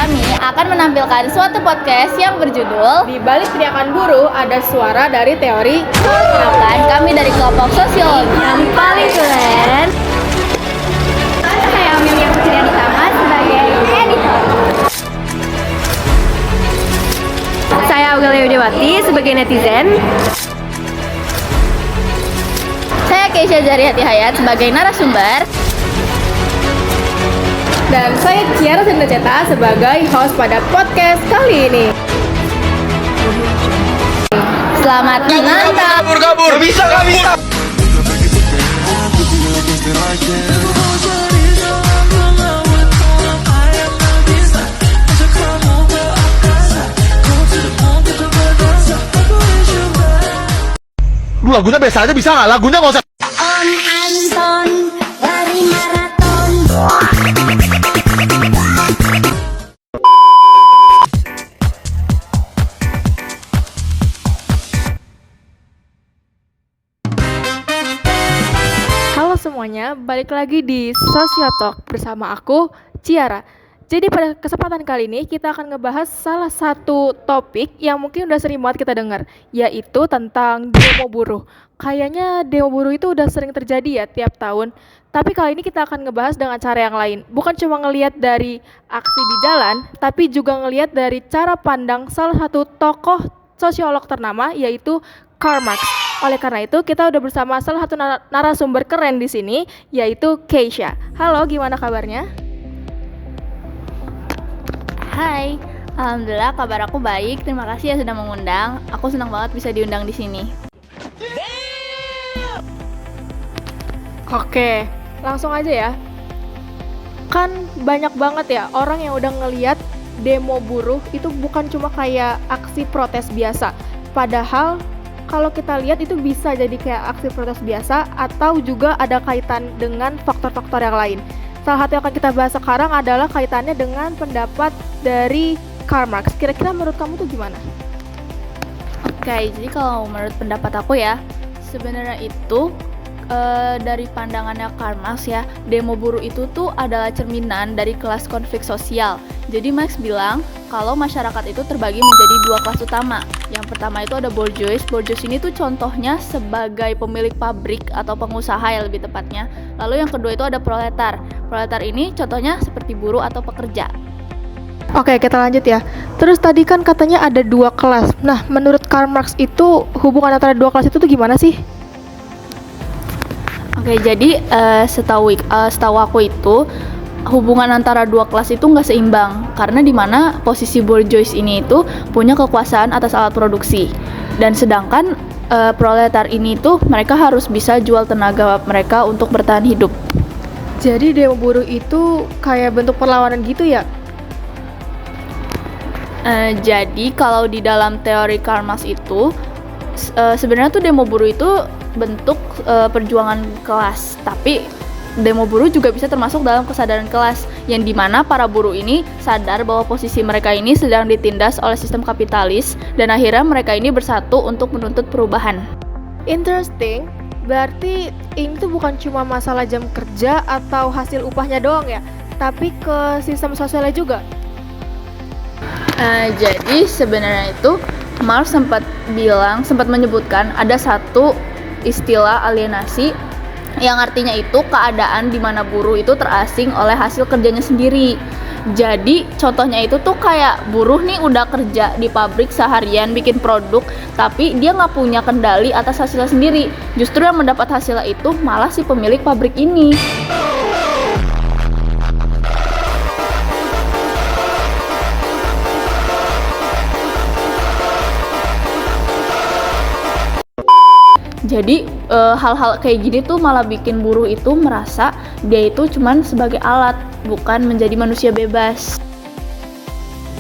kami akan menampilkan suatu podcast yang berjudul Di balik teriakan buruh ada suara dari teori. Bahkan kami dari kelompok sosiologi yang paling keren. Saya Amelia Putriani Tama sebagai editor. Saya Augelia Widewati sebagai netizen. Saya Keisha Zarihati Hayat sebagai narasumber. Dan saya Ciara Sindaceta sebagai host pada podcast kali ini. Selamat menonton. Kabur. Gak bisa. Lu lagunya biasa aja bisa nggak? Lagunya nggak usah. Om Anton lari maraton. Halo semuanya, balik lagi di Sosiotalk bersama aku, Ciara. Jadi pada kesempatan kali ini kita akan ngebahas salah satu topik yang mungkin udah sering banget kita dengar, yaitu tentang demo buruh. Kayaknya demo buruh itu udah sering terjadi ya tiap tahun. Tapi kali ini kita akan ngebahas dengan cara yang lain. Bukan cuma ngelihat dari aksi di jalan, tapi juga ngelihat dari cara pandang salah satu tokoh sosiolog ternama, yaitu Karl Marx. Oleh karena itu, kita udah bersama salah satu narasumber keren di sini, yaitu Keisha. Halo, gimana kabarnya? Hai, alhamdulillah kabar aku baik. Terima kasih ya sudah mengundang. Aku senang banget bisa diundang di sini. Oke, langsung aja ya. Kan banyak banget ya orang yang udah ngelihat demo buruh itu bukan cuma kayak aksi protes biasa. Padahal kalau kita lihat itu bisa jadi kayak aksi protes biasa atau juga ada kaitan dengan faktor-faktor yang lain. Salah satu yang akan kita bahas sekarang adalah kaitannya dengan pendapat dari Karl Marx. Kira-kira menurut kamu tuh gimana? Oke, jadi kalau menurut pendapat aku ya, sebenarnya itu dari pandangannya Karl Marx ya, demo buruh itu tuh adalah cerminan dari kelas konflik sosial. Jadi Marx bilang kalau masyarakat itu terbagi menjadi dua kelas utama. Yang pertama itu ada bourgeois. Bourgeois ini tuh contohnya sebagai pemilik pabrik atau pengusaha ya lebih tepatnya. Lalu yang kedua itu ada proletar. Proletar ini contohnya seperti buruh atau pekerja. Oke, kita lanjut ya. Terus tadi kan katanya ada dua kelas. Nah, menurut Karl Marx itu hubungan antara dua kelas itu tuh gimana sih? Oke, jadi setahu aku itu hubungan antara dua kelas itu nggak seimbang karena di mana posisi bourgeois ini itu punya kekuasaan atas alat produksi dan sedangkan proletar ini tuh mereka harus bisa jual tenaga mereka untuk bertahan hidup. Jadi demo buruh itu kayak bentuk perlawanan gitu ya? Jadi kalau di dalam teori Karl Marx itu sebenarnya tuh demo buruh itu bentuk perjuangan kelas, tapi demo buruh juga bisa termasuk dalam kesadaran kelas yang dimana para buruh ini sadar bahwa posisi mereka ini sedang ditindas oleh sistem kapitalis dan akhirnya mereka ini bersatu untuk menuntut perubahan. Interesting. Berarti ini tuh bukan cuma masalah jam kerja atau hasil upahnya doang ya, tapi ke sistem sosialnya juga. Jadi sebenarnya itu Marx sempat menyebutkan ada satu istilah alienasi yang artinya itu keadaan di mana buruh itu terasing oleh hasil kerjanya sendiri. Jadi contohnya itu tuh kayak buruh nih udah kerja di pabrik seharian bikin produk, tapi dia nggak punya kendali atas hasilnya sendiri. Justru yang mendapat hasilnya itu malah si pemilik pabrik ini. Jadi hal-hal kayak gini tuh malah bikin buruh itu merasa dia itu cuman sebagai alat, bukan menjadi manusia bebas.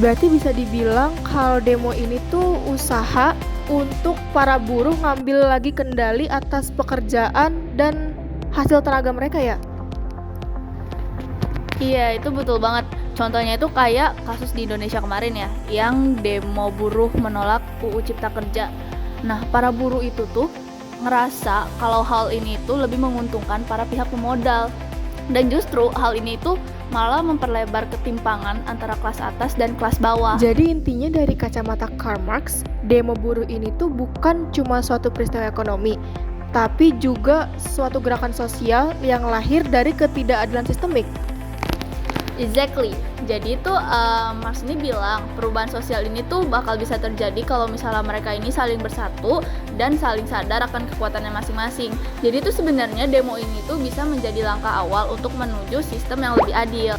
Berarti bisa dibilang kalau demo ini tuh usaha untuk para buruh ngambil lagi kendali atas pekerjaan dan hasil tenaga mereka ya? Iya, itu betul banget. Contohnya itu kayak kasus di Indonesia kemarin ya, yang demo buruh menolak UU Cipta Kerja. Nah, para buruh itu tuh ngerasa kalau hal ini itu lebih menguntungkan para pihak pemodal. Dan justru hal ini itu malah memperlebar ketimpangan antara kelas atas dan kelas bawah. Jadi intinya dari kacamata Karl Marx, demo buruh ini tuh bukan cuma suatu peristiwa ekonomi, tapi juga suatu gerakan sosial yang lahir dari ketidakadilan sistemik. Exactly. Jadi tuh Marx ini bilang perubahan sosial ini tuh bakal bisa terjadi kalau misalnya mereka ini saling bersatu dan saling sadar akan kekuatannya masing-masing. Jadi tuh sebenarnya demo ini tuh bisa menjadi langkah awal untuk menuju sistem yang lebih adil.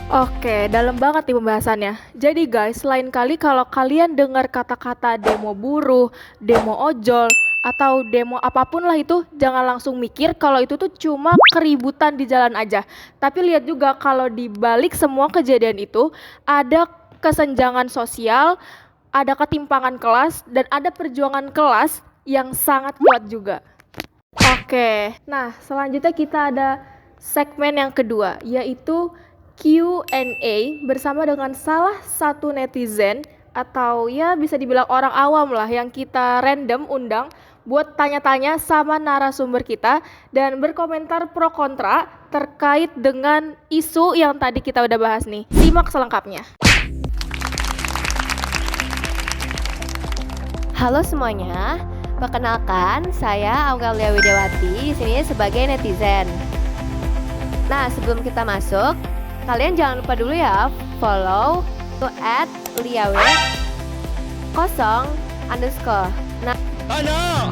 Oke, dalam banget nih pembahasannya. Jadi guys, lain kali kalau kalian dengar kata-kata demo buruh, demo ojol, atau demo apapun lah itu, jangan langsung mikir kalau itu tuh cuma keributan di jalan aja. Tapi lihat juga kalau di balik semua kejadian itu ada kesenjangan sosial, ada ketimpangan kelas, dan ada perjuangan kelas yang sangat kuat juga. Oke, nah selanjutnya kita ada segmen yang kedua, yaitu Q&A bersama dengan salah satu netizen atau ya bisa dibilang orang awam lah yang kita random undang buat tanya-tanya sama narasumber kita dan berkomentar pro kontra terkait dengan isu yang tadi kita udah bahas nih. Simak selengkapnya. Halo semuanya, perkenalkan saya Aurelia Widiawati di sini sebagai netizen. Nah, sebelum kita masuk, kalian jangan lupa dulu ya follow to @liawe 0_. Nah, Tak nak!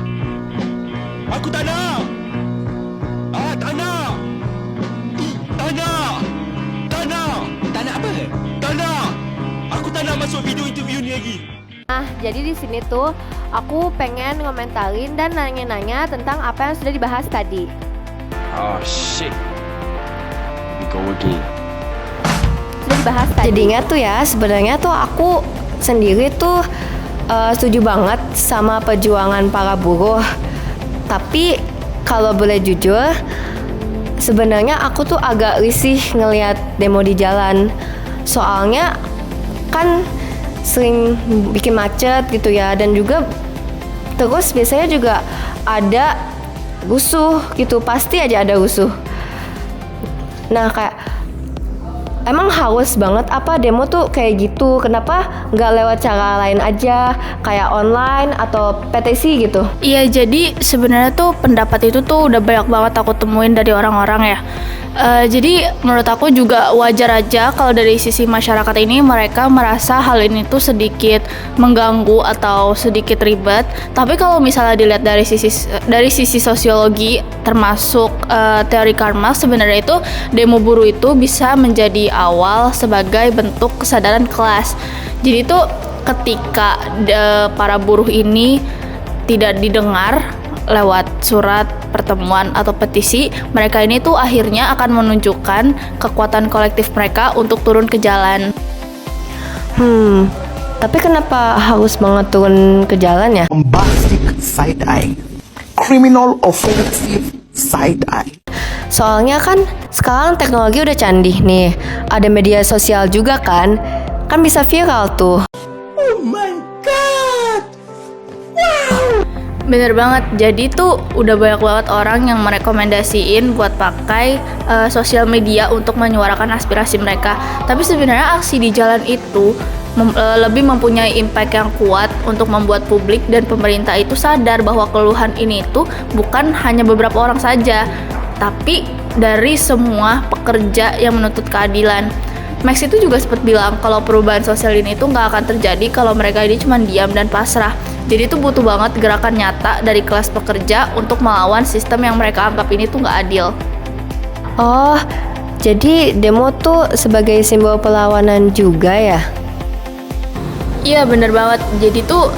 Aku tak nak! Tak nak! Tak nak! Tak nak! Tak nak apa? Tak nak! Aku tak nak masuk video interview ni lagi. jadi di sini tuh aku pengen ngomentarin dan nanya-nanya tentang apa yang sudah dibahas tadi. Oh shit. We go again. Sudah dibahas tadi. Jadinya tuh ya, sebenarnya tuh aku sendiri tuh setuju banget sama perjuangan para buruh. Tapi kalau boleh jujur, sebenarnya aku tuh agak risih ngelihat demo di jalan. Soalnya kan sering bikin macet gitu ya, dan juga terus biasanya juga ada rusuh gitu, pasti aja ada rusuh. Nah, kayak emang harus banget apa demo tuh kayak gitu? Kenapa nggak lewat cara lain aja, kayak online atau petisi gitu? Iya, jadi sebenarnya tuh pendapat itu tuh udah banyak banget aku temuin dari orang-orang ya. Jadi menurut aku juga wajar aja kalau dari sisi masyarakat ini mereka merasa hal ini tuh sedikit mengganggu atau sedikit ribet. Tapi kalau misalnya dilihat dari sisi sosiologi termasuk teori Karl Marx, sebenarnya itu demo buruh itu bisa menjadi awal sebagai bentuk kesadaran kelas. Jadi itu ketika para buruh ini tidak didengar lewat surat, pertemuan, atau petisi, mereka ini tuh akhirnya akan menunjukkan kekuatan kolektif mereka untuk turun ke jalan. Tapi kenapa harus banget turun ke jalan ya? Bombastic side eye, criminal offensive side eye. Soalnya kan sekarang teknologi udah canggih nih, ada media sosial juga kan bisa viral tuh. Bener banget, jadi tuh udah banyak banget orang yang merekomendasiin buat pakai sosial media untuk menyuarakan aspirasi mereka. Tapi sebenarnya aksi di jalan itu lebih mempunyai impact yang kuat untuk membuat publik dan pemerintah itu sadar bahwa keluhan ini tuh bukan hanya beberapa orang saja, tapi dari semua pekerja yang menuntut keadilan. Max itu juga sempat bilang kalau perubahan sosial ini tuh nggak akan terjadi kalau mereka ini cuma diam dan pasrah. Jadi itu butuh banget gerakan nyata dari kelas pekerja untuk melawan sistem yang mereka anggap ini tuh nggak adil. Oh, jadi demo tuh sebagai simbol perlawanan juga ya? Iya bener banget, jadi tuh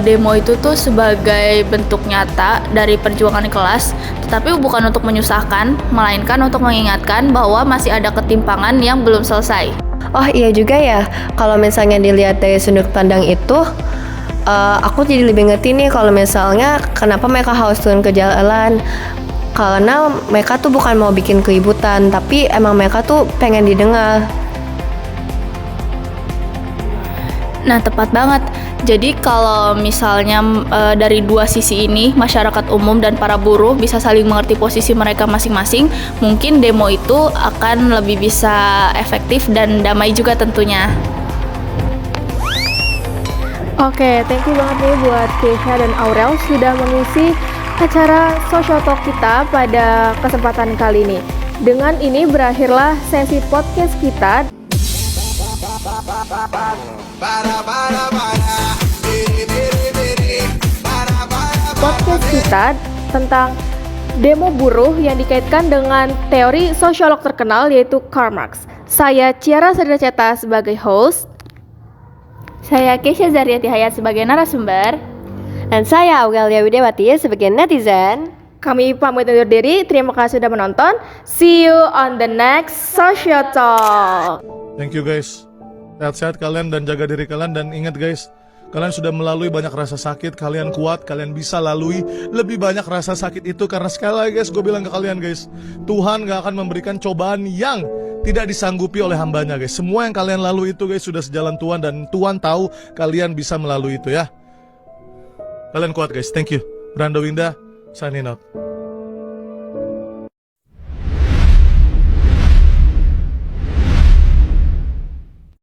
demo itu tuh sebagai bentuk nyata dari perjuangan kelas, tetapi bukan untuk menyusahkan, melainkan untuk mengingatkan bahwa masih ada ketimpangan yang belum selesai. Oh iya juga ya, kalau misalnya dilihat dari sudut pandang itu, aku jadi lebih ngerti nih kalau misalnya kenapa mereka harus turun ke jalan. Karena mereka tuh bukan mau bikin keributan, tapi emang mereka tuh pengen didengar. Nah, tepat banget. Jadi kalau misalnya dari dua sisi ini, masyarakat umum dan para buruh bisa saling mengerti posisi mereka masing-masing, mungkin demo itu akan lebih bisa efektif dan damai juga tentunya. Oke, thank you banget nih buat Keisha dan Aurel sudah mengisi acara Social Talk kita pada kesempatan kali ini. Dengan ini berakhirlah sesi podcast kita. Podcast kita tentang demo buruh yang dikaitkan dengan teori sosiolog terkenal yaitu Karl Marx. Saya Ciara Sadreceta sebagai host. Saya Keisha Zariati Hayat sebagai narasumber. Dan saya Aurelia Widewati sebagai netizen. Kami pamit undur diri. Terima kasih sudah menonton. See you on the next Social Talk. Thank you guys. Sehat-sehat kalian dan jaga diri kalian. Dan ingat guys, kalian sudah melalui banyak rasa sakit. Kalian kuat, kalian bisa lalui lebih banyak rasa sakit itu. Karena sekali lagi guys, gue bilang ke kalian guys, Tuhan gak akan memberikan cobaan yang tidak disanggupi oleh hambanya guys. Semua yang kalian lalui itu guys sudah sejalan Tuhan. Dan Tuhan tahu kalian bisa melalui itu ya. Kalian kuat guys, thank you. Brando Winda, signing out.